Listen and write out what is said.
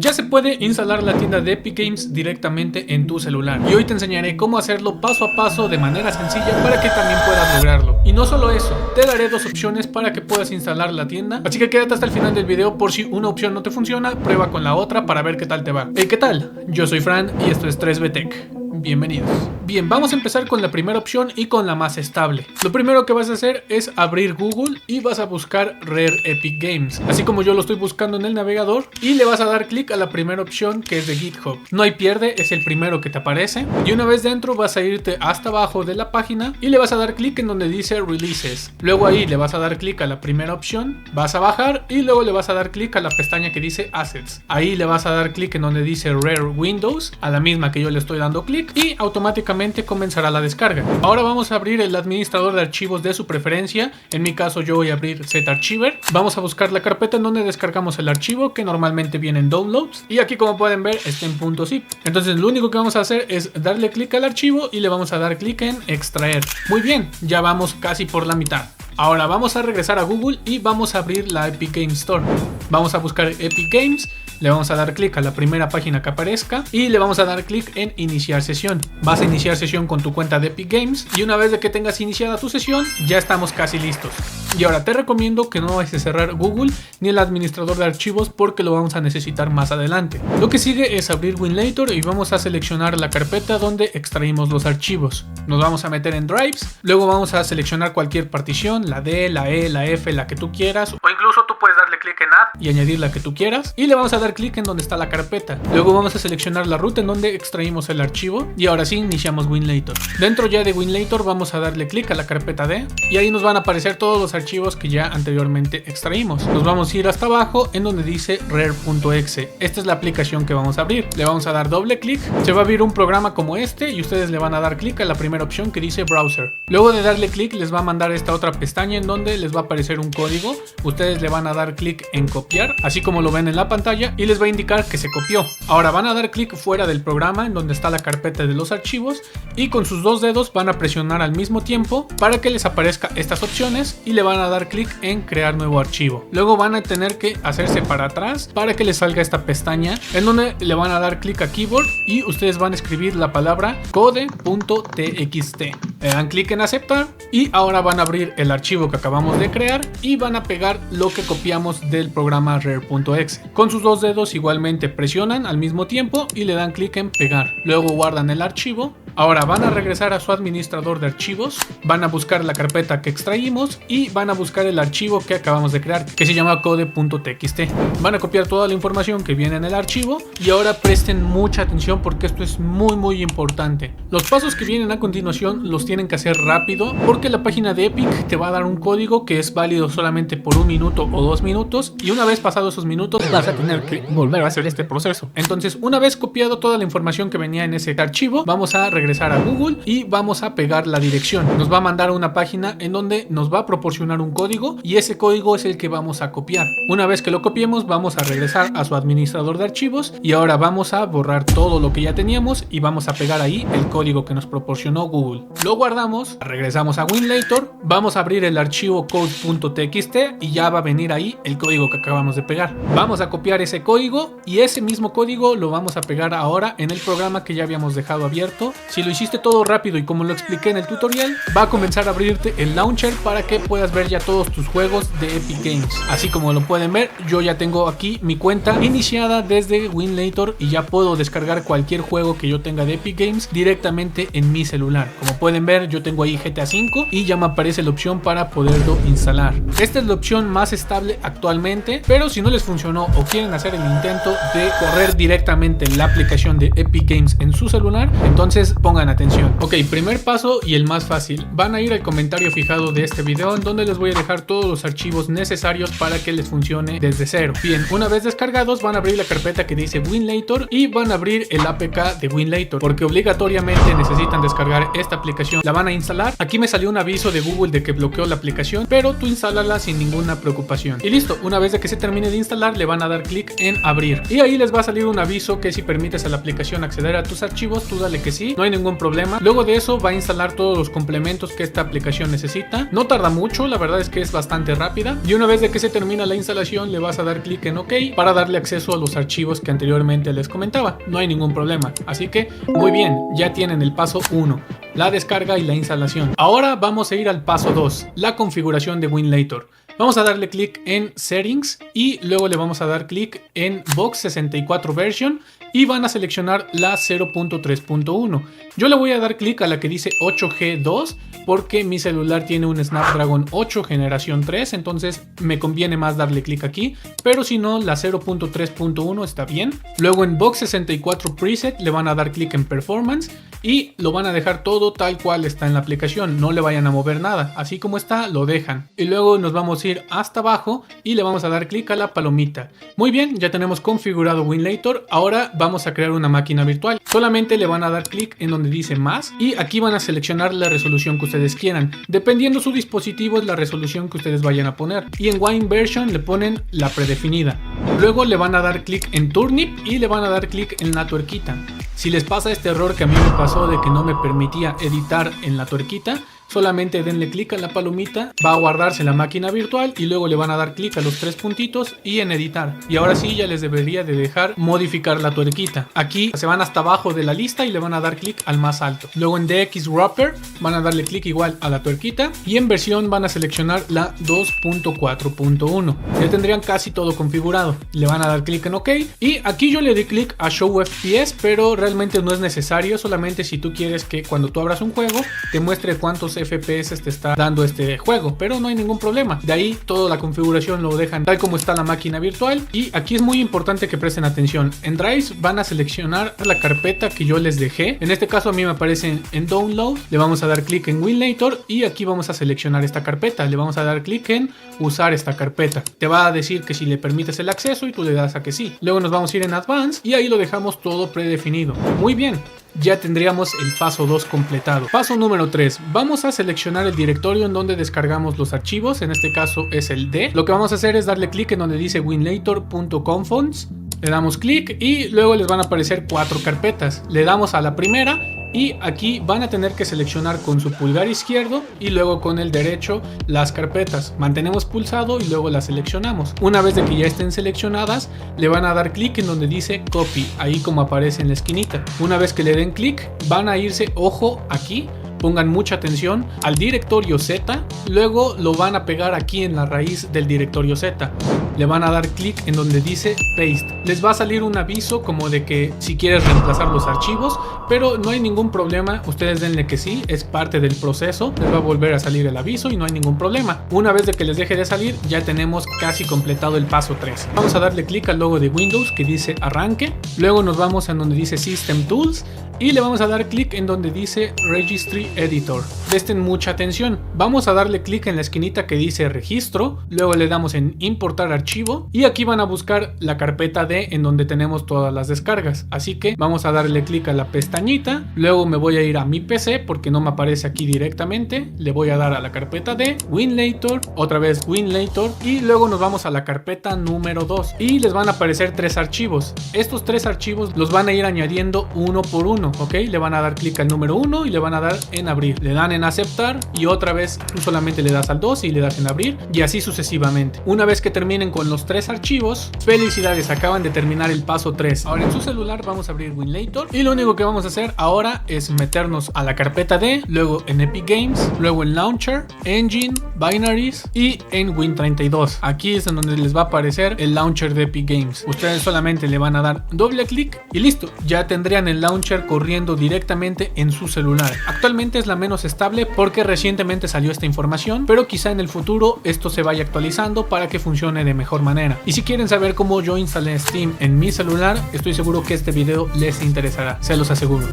Ya se puede instalar la tienda de Epic Games directamente en tu celular y hoy te enseñaré cómo hacerlo paso a paso de manera sencilla para que también puedas lograrlo. Y no solo eso, te daré dos opciones para que puedas instalar la tienda, así que quédate hasta el final del video por si una opción no te funciona, prueba con la otra para ver qué tal te va. ¿Qué tal? Yo soy Fran y esto es 3B Tech. Bienvenidos. Bien, vamos a empezar con la primera opción y con la más estable. Lo primero que vas a hacer es abrir Google y vas a buscar Rare Epic Games, así como yo lo estoy buscando en el navegador, y le vas a dar clic a la primera opción que es de GitHub. No hay pierde, es el primero que te aparece, y una vez dentro vas a irte hasta abajo de la página y le vas a dar clic en donde dice Releases. Luego ahí le vas a dar clic a la primera opción, vas a bajar y luego le vas a dar clic a la pestaña que dice Assets. Ahí le vas a dar clic en donde dice Rare Windows, a la misma que yo le estoy dando clic, y automáticamente comenzará la descarga. Ahora vamos a abrir el administrador de archivos de su preferencia. En mi caso yo voy a abrir Zarchiver. Vamos a buscar la carpeta en donde descargamos el archivo, que normalmente viene en Downloads, y aquí, como pueden ver, está en .zip. Entonces lo único que vamos a hacer es darle clic al archivo y le vamos a dar clic en extraer. Muy bien, ya vamos casi por la mitad. Ahora vamos a regresar a Google y vamos a abrir la Epic Games Store. Vamos a buscar Epic Games, le vamos a dar clic a la primera página que aparezca y le vamos a dar clic en iniciar sesión. Vas a iniciar sesión con tu cuenta de Epic Games y una vez de que tengas iniciada tu sesión, ya estamos casi listos. Y ahora te recomiendo que no vayas a cerrar Google ni el administrador de archivos porque lo vamos a necesitar más adelante. Lo que sigue es abrir Winlator y vamos a seleccionar la carpeta donde extraímos los archivos. Nos vamos a meter en Drives, luego vamos a seleccionar cualquier partición, la D, la E, la F, la que tú quieras, o incluso tú puedes darle clic en Add y añadir la que tú quieras, y le vamos a dar clic en donde está la carpeta. Luego vamos a seleccionar la ruta en donde extraímos el archivo y ahora sí iniciamos Winlator. Dentro ya de Winlator vamos a darle clic a la carpeta D y ahí nos van a aparecer todos los archivos que ya anteriormente extraímos. Nos vamos a ir hasta abajo en donde dice rare.exe. Esta es la aplicación que vamos a abrir. Le vamos a dar doble clic, se va a abrir un programa como este y ustedes le van a dar clic a la primera opción que dice Browser. Luego de darle clic les va a mandar esta otra pestaña en donde les va a aparecer un código. Ustedes le van a dar clic en copiar, así como lo ven en la pantalla, y les va a indicar que se copió. Ahora van a dar clic fuera del programa en donde está la carpeta de los archivos y con sus dos dedos van a presionar al mismo tiempo para que les aparezca estas opciones y le van a dar clic en crear nuevo archivo. Luego van a tener que hacerse para atrás para que les salga esta pestaña en donde le van a dar clic a keyboard y ustedes van a escribir la palabra code.txt. Le dan clic en aceptar y ahora van a abrir el archivo que acabamos de crear y van a pegar lo que copiamos del programa rare.exe. Con sus dos dedos igualmente presionan al mismo tiempo y le dan clic en pegar. Luego guardan el archivo. Ahora van a regresar a su administrador de archivos, van a buscar la carpeta que extraímos y van a buscar el archivo que acabamos de crear, que se llama code.txt. Van a copiar toda la información que viene en el archivo y ahora presten mucha atención porque esto es muy importante. Los pasos que vienen a continuación los tienen que hacer rápido porque la página de Epic te va a dar un código que es válido solamente por 1 minuto o 2 minutos y una vez pasados esos minutos vas a tener que volver a hacer este proceso. Entonces, una vez copiado toda la información que venía en ese archivo, vamos a regresar a Google y vamos a pegar la dirección. Nos va a mandar a una página en donde nos va a proporcionar un código y ese código es el que vamos a copiar. Una vez que lo copiemos vamos a regresar a su administrador de archivos y ahora vamos a borrar todo lo que ya teníamos y vamos a pegar ahí el código que nos proporcionó Google. Lo guardamos, regresamos a Winlator, vamos a abrir el archivo code.txt y ya va a venir ahí el código que acabamos de pegar. Vamos a copiar ese código y ese mismo código lo vamos a pegar ahora en el programa que ya habíamos dejado abierto. Si lo hiciste todo rápido y como lo expliqué en el tutorial, va a comenzar a abrirte el launcher para que puedas ver ya todos tus juegos de Epic Games. Así como lo pueden ver, yo ya tengo aquí mi cuenta iniciada desde Winlator y ya puedo descargar cualquier juego que yo tenga de Epic Games directamente en mi celular. Como pueden ver, yo tengo ahí GTA V y ya me aparece la opción para poderlo instalar. Esta es la opción más estable actualmente, pero si no les funcionó o quieren hacer el intento de correr directamente la aplicación de Epic Games en su celular, entonces pongan atención. Ok, primer paso y el más fácil. Van a ir al comentario fijado de este video en donde les voy a dejar todos los archivos necesarios para que les funcione desde cero. Bien, una vez descargados van a abrir la carpeta que dice Winlator y van a abrir el APK de Winlator porque obligatoriamente necesitan descargar esta aplicación. La van a instalar. Aquí me salió un aviso de Google de que bloqueó la aplicación, pero tú instálala sin ninguna preocupación. Y listo, una vez de que se termine de instalar le van a dar clic en abrir y ahí les va a salir un aviso que si permites a la aplicación acceder a tus archivos, tú dale que sí. No hay hay ningún problema. Luego de eso va a instalar todos los complementos que esta aplicación necesita. No tarda mucho, la verdad es que es bastante rápida. Y una vez de que se termina la instalación, le vas a dar clic en OK para darle acceso a los archivos que anteriormente les comentaba. No hay ningún problema. Así que muy bien, ya tienen el paso 1, la descarga y la instalación. Ahora vamos a ir al paso 2, la configuración de Winlator. Vamos a darle clic en Settings y luego le vamos a dar clic en Box 64 Version y van a seleccionar la 0.3.1. Yo le voy a dar clic a la que dice 8G2 porque mi celular tiene un Snapdragon 8 generación 3, entonces me conviene más darle clic aquí, pero si no, la 0.3.1 está bien. Luego en Box 64 Preset le van a dar clic en Performance y lo van a dejar todo tal cual está en la aplicación, no le vayan a mover nada, así como está lo dejan. Y luego nos vamos a ir hasta abajo y le vamos a dar clic a la palomita. Muy bien, ya tenemos configurado Winlator. Ahora vamos a crear una máquina virtual. Solamente le van a dar clic en donde dice más y aquí van a seleccionar la resolución que ustedes quieran. Dependiendo su dispositivo es la resolución que ustedes vayan a poner. Y en Wine Version le ponen la predefinida. Luego le van a dar clic en Turnip y le van a dar clic en la tuerquita. Si les pasa este error que a mí me pasó de que no me permitía editar en la tuerquita, solamente denle clic a la palomita, va a guardarse la máquina virtual y luego le van a dar clic a los 3 puntitos y en editar. Y ahora sí ya les debería de dejar modificar la tuerquita. Aquí se van hasta abajo de la lista y le van a dar clic al más alto. Luego en DX Wrapper van a darle clic igual a la tuerquita y en versión van a seleccionar la 2.4.1. Ya tendrían casi todo configurado. Le van a dar clic en OK y aquí yo le di clic a Show FPS, pero realmente no es necesario, solamente si tú quieres que cuando tú abras un juego te muestre cuántos FPS te está dando este juego, pero no hay ningún problema. De ahí toda la configuración lo dejan tal como está la máquina virtual. Y aquí es muy importante que presten atención. En Drives van a seleccionar la carpeta que yo les dejé. En este caso a mí me aparece en Download. Le vamos a dar clic en Winlator y aquí vamos a seleccionar esta carpeta. Le vamos a dar clic en usar esta carpeta. Te va a decir que si le permites el acceso y tú le das a que sí. Luego nos vamos a ir en Advanced y ahí lo dejamos todo predefinido. Muy bien. Ya tendríamos el paso 2 completado. Paso número 3. Vamos a seleccionar el directorio en donde descargamos los archivos. En este caso es el D. Lo que vamos a hacer es darle clic en donde dice winlator.confons. Le damos clic y luego les van a aparecer 4 carpetas. Le damos a la primera y aquí van a tener que seleccionar con su pulgar izquierdo y luego con el derecho las carpetas. Mantenemos pulsado y luego las seleccionamos. Una vez de que ya estén seleccionadas, le van a dar clic en donde dice copy, ahí como aparece en la esquinita. Una vez que le den clic, van a irse, ojo, aquí. Pongan mucha atención al directorio Z, luego lo van a pegar aquí en la raíz del directorio Z. Le van a dar clic en donde dice Paste. Les va a salir un aviso como de que si quieres reemplazar los archivos, pero no hay ningún problema. Ustedes denle que sí, es parte del proceso. Les va a volver a salir el aviso y no hay ningún problema. Una vez de que les deje de salir, ya tenemos casi completado el paso 3. Vamos a darle clic al logo de Windows que dice Arranque. Luego nos vamos a donde dice System Tools y le vamos a dar clic en donde dice Registry Editor. Presten mucha atención. Vamos a darle clic en la esquinita que dice Registro. Luego le damos en Importar archivo y aquí van a buscar la carpeta D en donde tenemos todas las descargas. Así que vamos a darle clic a la pestañita. Luego me voy a ir a mi PC porque no me aparece aquí directamente. Le voy a dar a la carpeta D, Winlator, otra vez Winlator y luego nos vamos a la carpeta número 2 y les van a aparecer 3 archivos. Estos 3 archivos los van a ir añadiendo uno por uno. Ok, le van a dar clic al número 1 y le van a dar en abrir. Le dan en aceptar y otra vez tú solamente le das al 2 y le das en abrir y así sucesivamente. Una vez que terminen con los 3 archivos, felicidades, acaban de terminar el paso 3. Ahora en su celular vamos a abrir Winlator y lo único que vamos a hacer ahora es meternos a la carpeta D, luego en Epic Games, luego en Launcher, Engine, Binaries y en Win32. Aquí es en donde les va a aparecer el launcher de Epic Games. Ustedes solamente le van a dar doble clic y listo, ya tendrían el launcher corriendo directamente en su celular. Actualmente es la menos estable porque recientemente salió esta información, pero quizá en el futuro esto se vaya actualizando para que funcione de mejor manera. Y si quieren saber cómo yo instalé Steam en mi celular, estoy seguro que este video les interesará, se los aseguro.